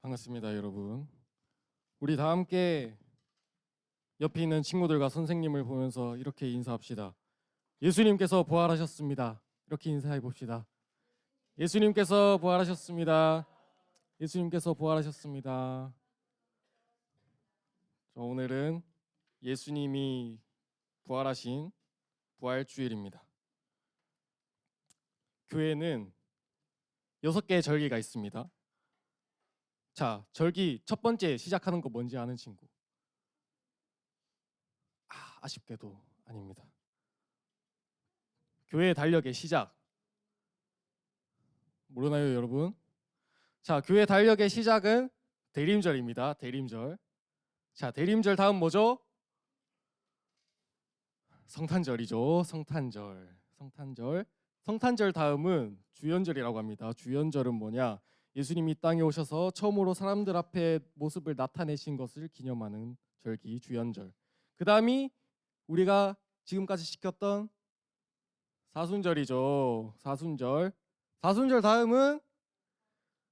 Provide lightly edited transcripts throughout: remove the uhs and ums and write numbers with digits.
반갑습니다, 여러분. 우리 다 함께 옆에 있는 친구들과 선생님을 보면서 이렇게 인사합시다. 예수님께서 부활하셨습니다. 이렇게 인사해 봅시다. 예수님께서 부활하셨습니다. 예수님께서 부활하셨습니다. 오늘은 예수님이 부활하신 부활주일입니다. 교회는 6개의 절기가 있습니다. 자, 절기 첫 번째 시작하는 거 뭔지 아는 친구? 아쉽게도 아닙니다. 교회 달력의 시작 모르나요, 여러분? 자, 교회 달력의 시작은 대림절입니다. 대림절. 자, 대림절 다음 뭐죠? 성탄절이죠. 성탄절. 성탄절 다음은 주연절이라고 합니다. 주연절은 뭐냐? 예수님이 땅에 오셔서 처음으로 사람들 앞에 모습을 나타내신 것을 기념하는 절기 주연절. 그 다음이 우리가 지금까지 시켰던 사순절이죠. 사순절. 사순절 다음은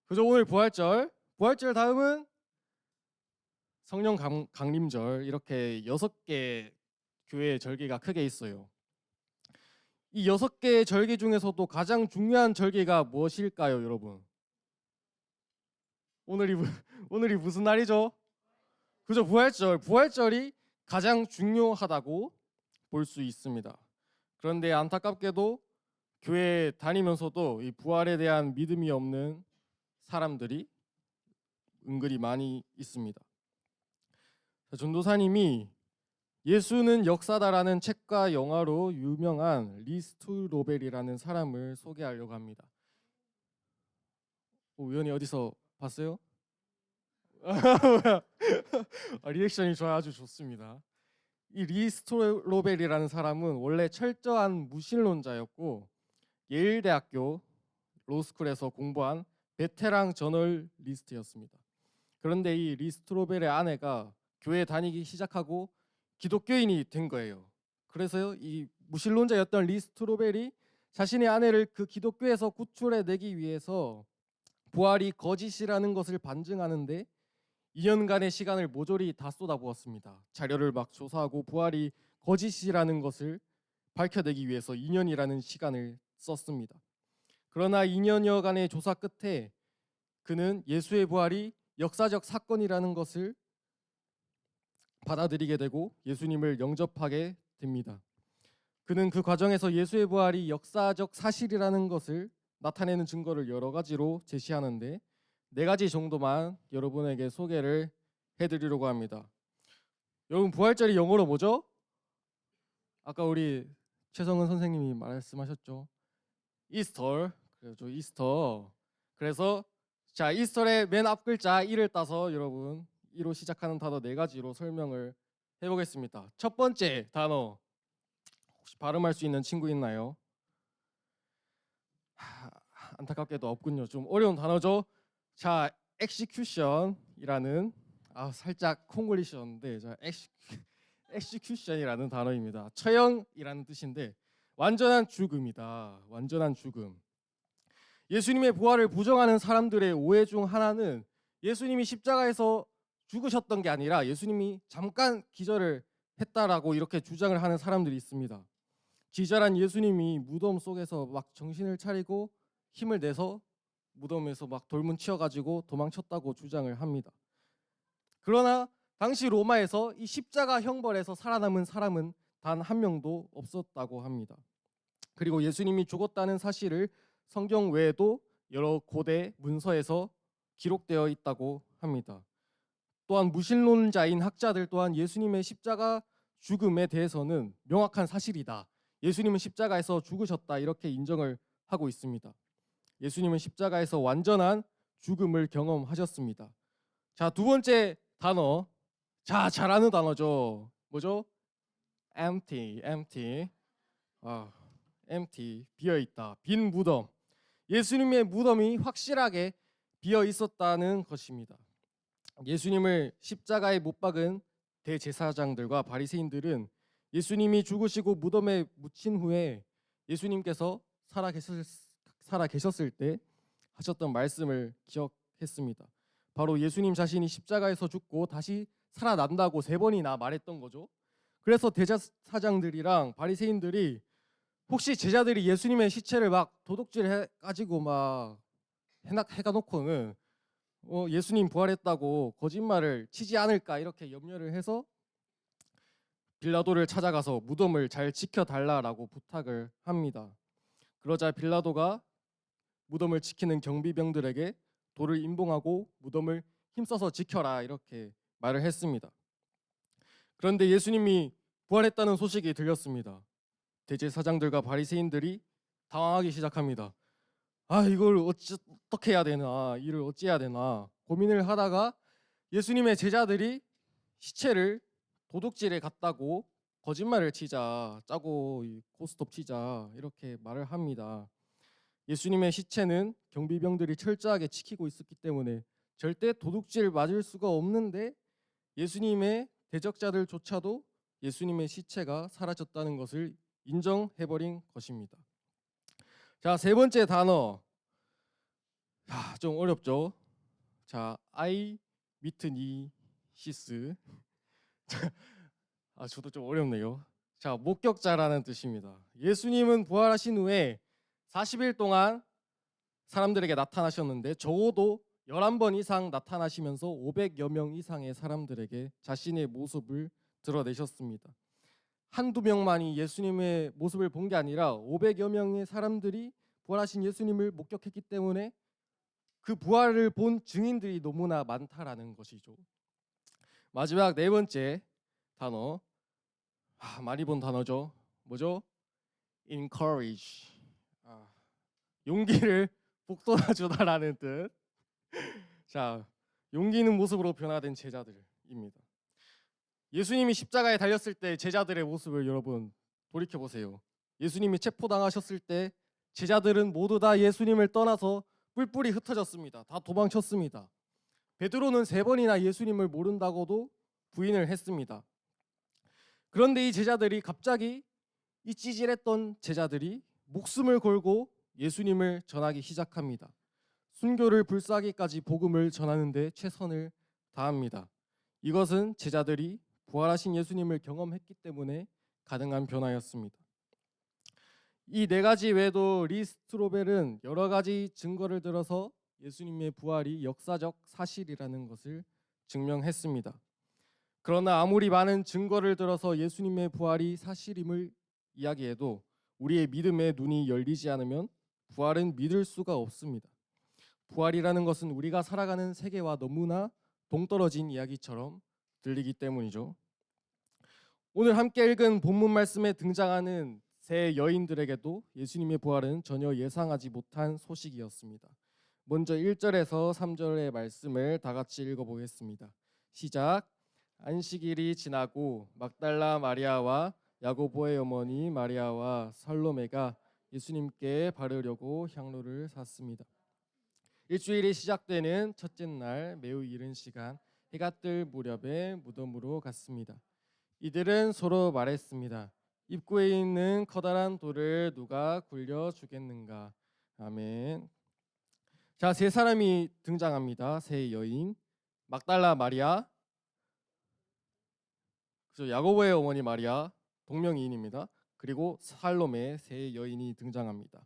그죠, 오늘 부활절. 부활절 다음은 성령 강림절. 이렇게 6개 교회의 절기가 크게 있어요. 이 6개의 절기 중에서도 가장 중요한 절기가 무엇일까요, 여러분? 오늘이 무슨 날이죠? 그죠, 부활절. 부활절이 가장 중요하다고 볼 수 있습니다. 그런데 안타깝게도 교회 다니면서도 이 부활에 대한 믿음이 없는 사람들이 은근히 많이 있습니다. 전도사님이 예수는 역사다라는 책과 영화로 유명한 리스트 로벨이라는 사람을 소개하려고 합니다. 우연히 어디서 봤어요? 리액션이 좋아요. 아주 좋습니다. 이 리스트 로벨이라는 사람은 원래 철저한 무신론자였고 예일대학교 로스쿨에서 공부한 베테랑 저널리스트였습니다. 그런데 이 리스트로벨의 아내가 교회 다니기 시작하고 기독교인이 된 거예요. 그래서 이 무신론자였던 리스트로벨이 자신의 아내를 그 기독교에서 구출해내기 위해서 부활이 거짓이라는 것을 반증하는데 2년간의 시간을 모조리 다 쏟아부었습니다. 자료를 막 조사하고 부활이 거짓이라는 것을 밝혀내기 위해서 2년이라는 시간을 썼습니다. 그러나 2년여간의 조사 끝에 그는 예수의 부활이 역사적 사건이라는 것을 받아들이게 되고 예수님을 영접하게 됩니다. 그는 그 과정에서 예수의 부활이 역사적 사실이라는 것을 나타내는 증거를 여러 가지로 제시하는데 4가지 정도만 여러분에게 소개를 해드리려고 합니다. 여러분, 부활절이 영어로 뭐죠? 아까 우리 최성은 선생님이 말씀하셨죠. 이스터. 그렇죠, 이스터. 그래서 자, 이스터의 맨 앞 글자 E를 따서 여러분 E로 시작하는 단어 4가지로 설명을 해보겠습니다. 첫 번째 단어 혹시 발음할 수 있는 친구 있나요? 안타깝게도 없군요. 좀 어려운 단어죠. 자, execution이라는 살짝 콩글리시였는데 자, execution이라는 단어입니다. 처형이라는 뜻인데 완전한 죽음이다. 완전한 죽음. 예수님의 부활을 부정하는 사람들의 오해 중 하나는 예수님이 십자가에서 죽으셨던 게 아니라 예수님이 잠깐 기절을 했다라고 이렇게 주장을 하는 사람들이 있습니다. 기절한 예수님이 무덤 속에서 막 정신을 차리고 힘을 내서 무덤에서 막 돌문 치어가지고 도망쳤다고 주장을 합니다. 그러나 당시 로마에서 이 십자가 형벌에서 살아남은 사람은 단 한 명도 없었다고 합니다. 그리고 예수님이 죽었다는 사실을 성경 외에도 여러 고대 문서에서 기록되어 있다고 합니다. 또한 무신론자인 학자들 또한 예수님의 십자가 죽음에 대해서는 명확한 사실이다. 예수님은 십자가에서 죽으셨다. 이렇게 인정을 하고 있습니다. 예수님은 십자가에서 완전한 죽음을 경험하셨습니다. 자, 두 번째 단어. 자, 잘 아는 단어죠. 뭐죠? empty. empty. 비어 있다. 빈 무덤. 예수님의 무덤이 확실하게 비어 있었다는 것입니다. 예수님을 십자가에 못 박은 대제사장들과 바리새인들은 예수님이 죽으시고 무덤에 묻힌 후에 예수님께서 살아 계셨을 때 하셨던 말씀을 기억했습니다. 바로 예수님 자신이 십자가에서 죽고 다시 살아난다고 3번이나 말했던 거죠. 그래서 대제사장들이랑 바리새인들이 혹시 제자들이 예수님의 시체를 막 도둑질해 가지고 막 해가 놓고는 예수님 부활했다고 거짓말을 치지 않을까 이렇게 염려를 해서 빌라도를 찾아가서 무덤을 잘 지켜달라라고 부탁을 합니다. 그러자 빌라도가 무덤을 지키는 경비병들에게 돌을 임봉하고 무덤을 힘써서 지켜라 이렇게 말을 했습니다. 그런데 예수님이 부활했다는 소식이 들렸습니다. 대제사장들과 바리새인들이 당황하기 시작합니다. 이걸 어떻게 해야 되나, 일을 어찌해야 되나 고민을 하다가 예수님의 제자들이 시체를 도둑질에 갔다고 거짓말을 치자, 짜고 고스톱 치자 이렇게 말을 합니다. 예수님의 시체는 경비병들이 철저하게 지키고 있었기 때문에 절대 도둑질 맞을 수가 없는데 예수님의 대적자들조차도 예수님의 시체가 사라졌다는 것을 인정해버린 것입니다. 자, 3번째 단어. 좀 어렵죠. 자, 아이 위트니시스. 저도 좀 어렵네요. 자, 목격자라는 뜻입니다. 예수님은 부활하신 후에 40일 동안 사람들에게 나타나셨는데 적어도 11번 이상 나타나시면서 500여 명 이상의 사람들에게 자신의 모습을 드러내셨습니다. 한두 명만이 예수님의 모습을 본 게 아니라 500여 명의 사람들이 부활하신 예수님을 목격했기 때문에 그 부활을 본 증인들이 너무나 많다라는 것이죠. 마지막 4번째 단어, 많이 본 단어죠. 뭐죠? encourage. 용기를 북돋아주다라는 뜻. 자, 용기 있는 모습으로 변화된 제자들입니다. 예수님이 십자가에 달렸을 때 제자들의 모습을 여러분 돌이켜 보세요. 예수님이 체포당하셨을 때 제자들은 모두 다 예수님을 떠나서 뿔뿔이 흩어졌습니다. 다 도망쳤습니다. 베드로는 3번이나 예수님을 모른다고도 부인을 했습니다. 그런데 이 제자들이 갑자기 이 찌질했던 제자들이 목숨을 걸고 예수님을 전하기 시작합니다. 순교를 불사하기까지 복음을 전하는데 최선을 다합니다. 이것은 제자들이 부활하신 예수님을 경험했기 때문에 가능한 변화였습니다. 이 4가지 외에도 리 스트로벨은 여러 가지 증거를 들어서 예수님의 부활이 역사적 사실이라는 것을 증명했습니다. 그러나 아무리 많은 증거를 들어서 예수님의 부활이 사실임을 이야기해도 우리의 믿음의 눈이 열리지 않으면 부활은 믿을 수가 없습니다. 부활이라는 것은 우리가 살아가는 세계와 너무나 동떨어진 이야기처럼 들리기 때문이죠. 오늘 함께 읽은 본문 말씀에 등장하는 3 여인들에게도 예수님의 부활은 전혀 예상하지 못한 소식이었습니다. 먼저 1절에서 3절의 말씀을 다 같이 읽어보겠습니다. 시작. 안식일이 지나고 막달라 마리아와 야고보의 어머니 마리아와 살로메가 예수님께 바르려고 향로를 샀습니다. 일주일이 시작되는 첫째 날 매우 이른 시간 해가 뜰 무렵에 무덤으로 갔습니다. 이들은 서로 말했습니다. 입구에 있는 커다란 돌을 누가 굴려 주겠는가. 아멘. 자, 3사람이 등장합니다. 3 여인. 막달라 마리아, 야고보의 어머니 마리아, 동명이인입니다. 그리고 살로메 3 여인이 등장합니다.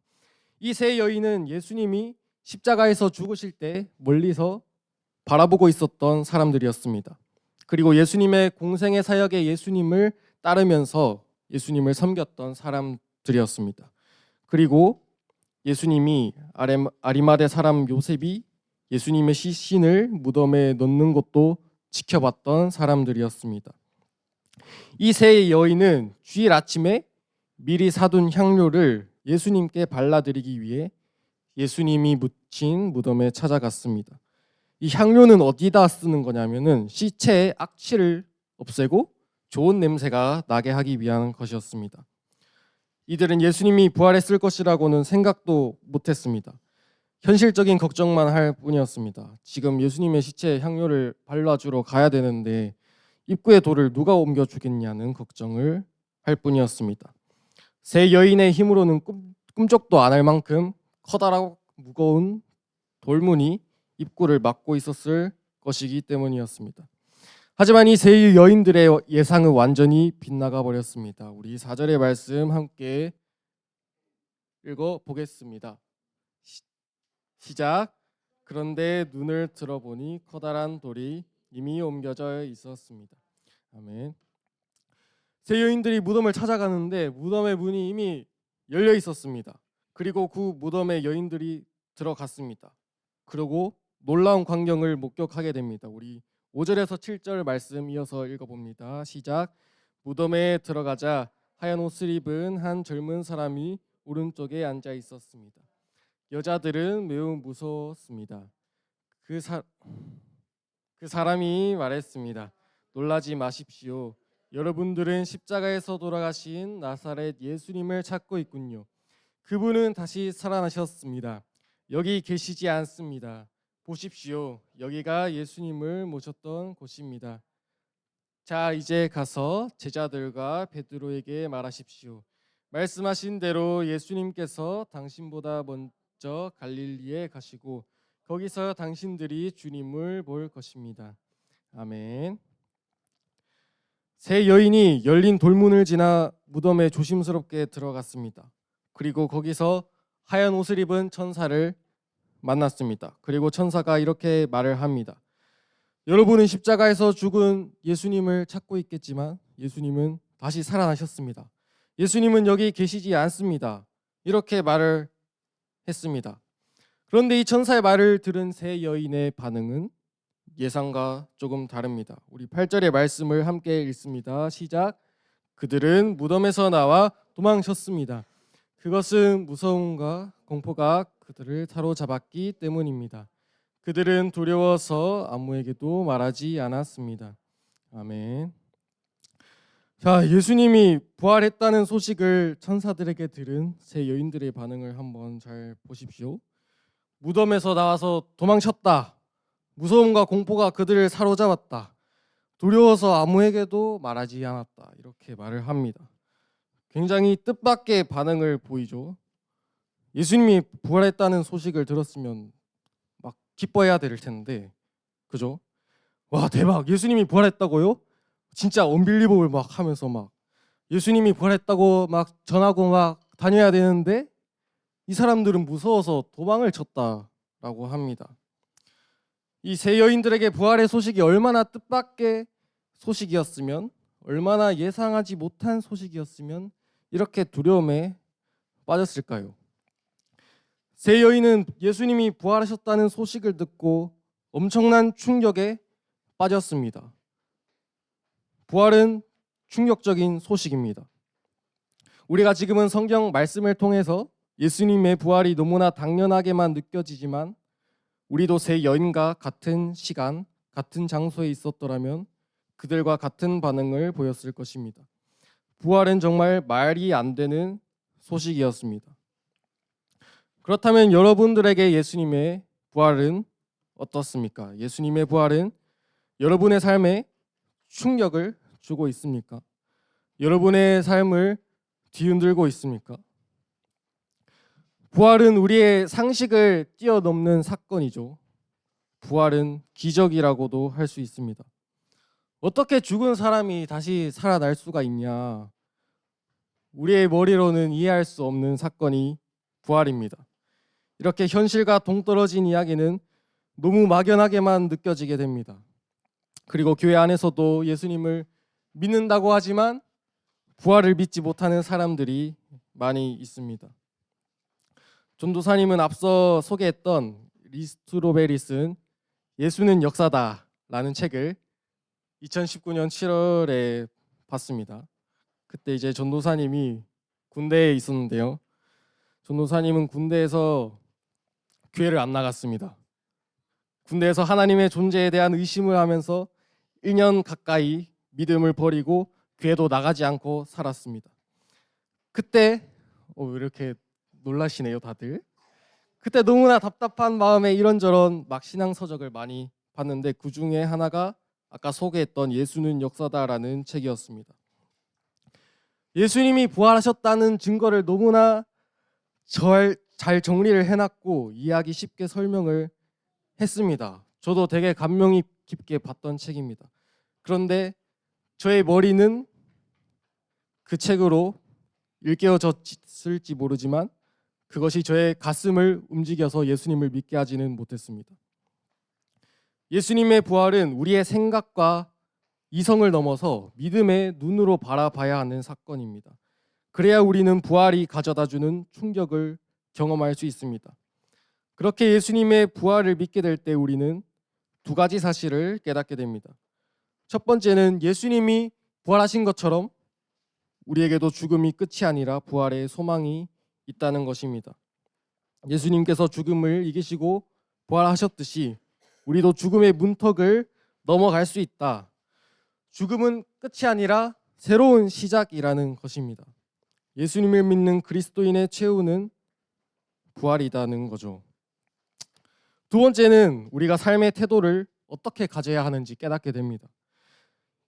이 3 여인은 예수님이 십자가에서 죽으실 때 멀리서 바라보고 있었던 사람들이었습니다. 그리고 예수님의 공생의 사역에 예수님을 따르면서 예수님을 섬겼던 사람들이었습니다. 그리고 예수님이 아리마대 사람 요셉이 예수님의 시신을 무덤에 넣는 것도 지켜봤던 사람들이었습니다. 이 3 여인은 주일 아침에 미리 사둔 향료를 예수님께 발라드리기 위해 예수님이 묻힌 무덤에 찾아갔습니다. 이 향료는 어디다 쓰는 거냐면은 시체의 악취를 없애고 좋은 냄새가 나게 하기 위한 것이었습니다. 이들은 예수님이 부활했을 것이라고는 생각도 못했습니다. 현실적인 걱정만 할 뿐이었습니다. 지금 예수님의 시체에 향료를 발라주러 가야 되는데 입구의 돌을 누가 옮겨주겠냐는 걱정을 할 뿐이었습니다. 3 여인의 힘으로는 꿈쩍도 안 할 만큼 커다랗고 무거운 돌문이 입구를 막고 있었을 것이기 때문이었습니다. 하지만 이 세 여인들의 예상은 완전히 빗나가 버렸습니다. 우리 4절의 말씀 함께 읽어 보겠습니다. 시작. 그런데 눈을 들어보니 커다란 돌이 이미 옮겨져 있었습니다. 아멘. 세 여인들이 무덤을 찾아가는데 무덤의 문이 이미 열려 있었습니다. 그리고 그 무덤에 여인들이 들어갔습니다. 그리고 놀라운 광경을 목격하게 됩니다. 우리 5절에서 7절 말씀 이어서 읽어봅니다. 시작. 무덤에 들어가자 하얀 옷을 입은 한 젊은 사람이 오른쪽에 앉아 있었습니다. 여자들은 매우 무서웠습니다. 그 사람이 말했습니다. 놀라지 마십시오. 여러분들은 십자가에서 돌아가신 나사렛 예수님을 찾고 있군요. 그분은 다시 살아나셨습니다. 여기 계시지 않습니다. 보십시오. 여기가 예수님을 모셨던 곳입니다. 자, 이제 가서 제자들과 베드로에게 말하십시오. 말씀하신 대로 예수님께서 당신보다 먼저 갈릴리에 가시고 거기서 당신들이 주님을 볼 것입니다. 아멘. 세 여인이 열린 돌문을 지나 무덤에 조심스럽게 들어갔습니다. 그리고 거기서 하얀 옷을 입은 천사를 만났습니다. 그리고 천사가 이렇게 말을 합니다. 여러분은 십자가에서 죽은 예수님을 찾고 있겠지만 예수님은 다시 살아나셨습니다. 예수님은 여기 계시지 않습니다. 이렇게 말을 했습니다. 그런데 이 천사의 말을 들은 세 여인의 반응은 예상과 조금 다릅니다. 우리 8절의 말씀을 함께 읽습니다. 시작. 그들은 무덤에서 나와 도망쳤습니다. 그것은 무서움과 공포가 그들을 사로잡았기 때문입니다. 그들은 두려워서 아무에게도 말하지 않았습니다. 아멘. 자, 예수님이 부활했다는 소식을 천사들에게 들은 세 여인들의 반응을 한번 잘 보십시오. 무덤에서 나와서 도망쳤다. 무서움과 공포가 그들을 사로잡았다. 두려워서 아무에게도 말하지 않았다. 이렇게 말을 합니다. 굉장히 뜻밖의 반응을 보이죠. 예수님이 부활했다는 소식을 들었으면 막 기뻐해야 될 텐데, 그죠? 와, 대박! 예수님이 부활했다고요? 진짜 언빌리버블 막 하면서 막 예수님이 부활했다고 막 전하고 막 다녀야 되는데 이 사람들은 무서워서 도망을 쳤다라고 합니다. 이 세 여인들에게 부활의 소식이 얼마나 뜻밖의 소식이었으면, 얼마나 예상하지 못한 소식이었으면 이렇게 두려움에 빠졌을까요? 세 여인은 예수님이 부활하셨다는 소식을 듣고 엄청난 충격에 빠졌습니다. 부활은 충격적인 소식입니다. 우리가 지금은 성경 말씀을 통해서 예수님의 부활이 너무나 당연하게만 느껴지지만 우리도 세 여인과 같은 시간, 같은 장소에 있었더라면 그들과 같은 반응을 보였을 것입니다. 부활은 정말 말이 안 되는 소식이었습니다. 그렇다면 여러분들에게 예수님의 부활은 어떻습니까? 예수님의 부활은 여러분의 삶에 충격을 주고 있습니까? 여러분의 삶을 뒤흔들고 있습니까? 부활은 우리의 상식을 뛰어넘는 사건이죠. 부활은 기적이라고도 할 수 있습니다. 어떻게 죽은 사람이 다시 살아날 수가 있냐? 우리의 머리로는 이해할 수 없는 사건이 부활입니다. 이렇게 현실과 동떨어진 이야기는 너무 막연하게만 느껴지게 됩니다. 그리고 교회 안에서도 예수님을 믿는다고 하지만 부활을 믿지 못하는 사람들이 많이 있습니다. 전도사님은 앞서 소개했던 리스트로벨이 쓴 예수는 역사다라는 책을 2019년 7월에 봤습니다. 그때 이제 전도사님이 군대에 있었는데요. 전도사님은 군대에서 교회를 안 나갔습니다. 군대에서 하나님의 존재에 대한 의심을 하면서 1년 가까이 믿음을 버리고 교회도 나가지 않고 살았습니다. 그때 왜 이렇게 놀라시네요 다들. 그때 너무나 답답한 마음에 이런저런 막 신앙서적을 많이 봤는데 그 중에 하나가 아까 소개했던 예수는 역사다라는 책이었습니다. 예수님이 부활하셨다는 증거를 너무나 잘 정리를 해놨고 이해하기 쉽게 설명을 했습니다. 저도 되게 감명이 깊게 봤던 책입니다. 그런데 저의 머리는 그 책으로 일깨워졌을지 모르지만 그것이 저의 가슴을 움직여서 예수님을 믿게 하지는 못했습니다. 예수님의 부활은 우리의 생각과 이성을 넘어서 믿음의 눈으로 바라봐야 하는 사건입니다. 그래야 우리는 부활이 가져다주는 충격을 경험할 수 있습니다. 그렇게 예수님의 부활을 믿게 될 때 우리는 두 가지 사실을 깨닫게 됩니다. 첫 번째는 예수님이 부활하신 것처럼 우리에게도 죽음이 끝이 아니라 부활의 소망이 있다는 것입니다. 예수님께서 죽음을 이기시고 부활하셨듯이 우리도 죽음의 문턱을 넘어갈 수 있다. 죽음은 끝이 아니라 새로운 시작이라는 것입니다. 예수님을 믿는 그리스도인의 최후는 부활이라는 거죠. 두 번째는 우리가 삶의 태도를 어떻게 가져야 하는지 깨닫게 됩니다.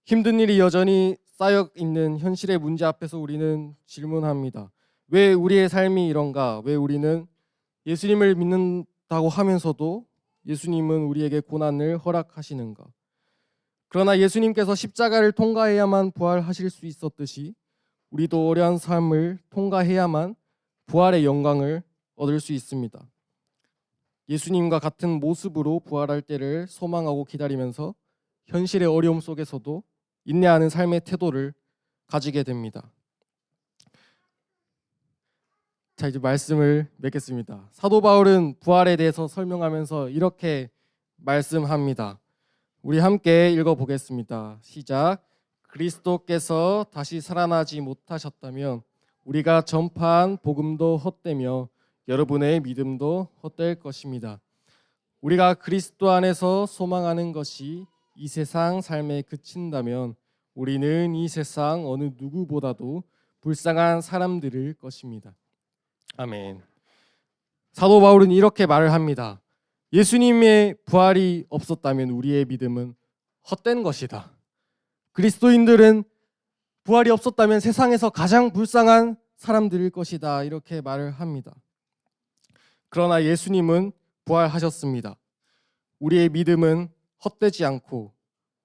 힘든 일이 여전히 쌓여 있는 현실의 문제 앞에서 우리는 질문합니다. 왜 우리의 삶이 이런가? 왜 우리는 예수님을 믿는다고 하면서도 예수님은 우리에게 고난을 허락하시는가? 그러나 예수님께서 십자가를 통과해야만 부활하실 수 있었듯이 우리도 어려운 삶을 통과해야만 부활의 영광을 얻을 수 있습니다. 예수님과 같은 모습으로 부활할 때를 소망하고 기다리면서 현실의 어려움 속에서도 인내하는 삶의 태도를 가지게 됩니다. 자, 이제 말씀을 맺겠습니다. 사도 바울은 부활에 대해서 설명하면서 이렇게 말씀합니다. 우리 함께 읽어보겠습니다. 시작. 그리스도께서 다시 살아나지 못하셨다면 우리가 전파한 복음도 헛되며 여러분의 믿음도 헛될 것입니다. 우리가 그리스도 안에서 소망하는 것이 이 세상 삶에 그친다면 우리는 이 세상 어느 누구보다도 불쌍한 사람들일 것입니다. 아멘. 사도 바울은 이렇게 말을 합니다. 예수님의 부활이 없었다면 우리의 믿음은 헛된 것이다. 그리스도인들은 부활이 없었다면 세상에서 가장 불쌍한 사람들일 것이다. 이렇게 말을 합니다. 그러나 예수님은 부활하셨습니다. 우리의 믿음은 헛되지 않고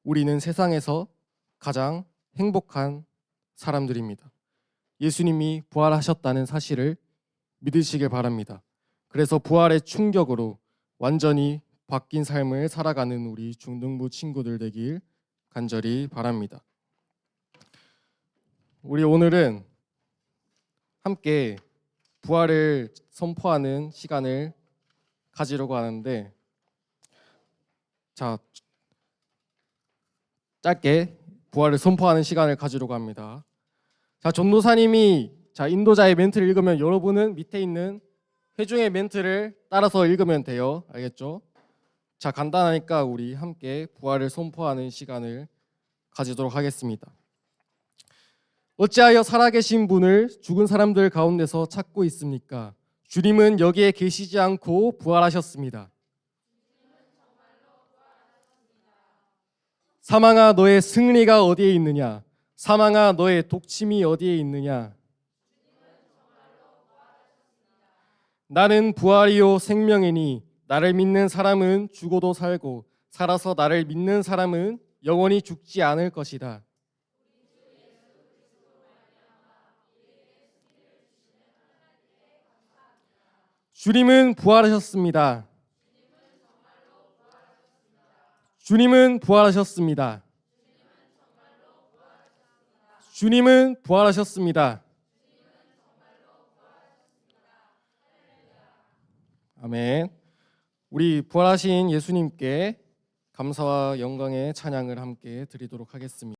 우리는 세상에서 가장 행복한 사람들입니다. 예수님이 부활하셨다는 사실을 믿으시길 바랍니다. 그래서 부활의 충격으로 완전히 바뀐 삶을 살아가는 우리 중등부 친구들 되길 간절히 바랍니다. 우리 오늘은 함께 부활을 선포하는 시간을 가지려고 하는데, 자, 짧게 부활을 선포하는 시간을 가지려고 합니다. 자, 전도사님이 인도자의 멘트를 읽으면 여러분은 밑에 있는 회중의 멘트를 따라서 읽으면 돼요. 알겠죠? 자, 간단하니까 우리 함께 부활을 선포하는 시간을 가지도록 하겠습니다. 어찌하여 살아계신 분을 죽은 사람들 가운데서 찾고 있습니까? 주님은 여기에 계시지 않고 부활하셨습니다. 사망아, 너의 승리가 어디에 있느냐? 사망아, 너의 독침이 어디에 있느냐? 나는 부활이요 생명이니 나를 믿는 사람은 죽어도 살고 살아서 나를 믿는 사람은 영원히 죽지 않을 것이다. 주님은 부활하셨습니다. 주님은 부활하셨습니다. 주님은 부활하셨습니다. 아멘. 우리 부활하신 예수님께 감사와 영광의 찬양을 함께 드리도록 하겠습니다.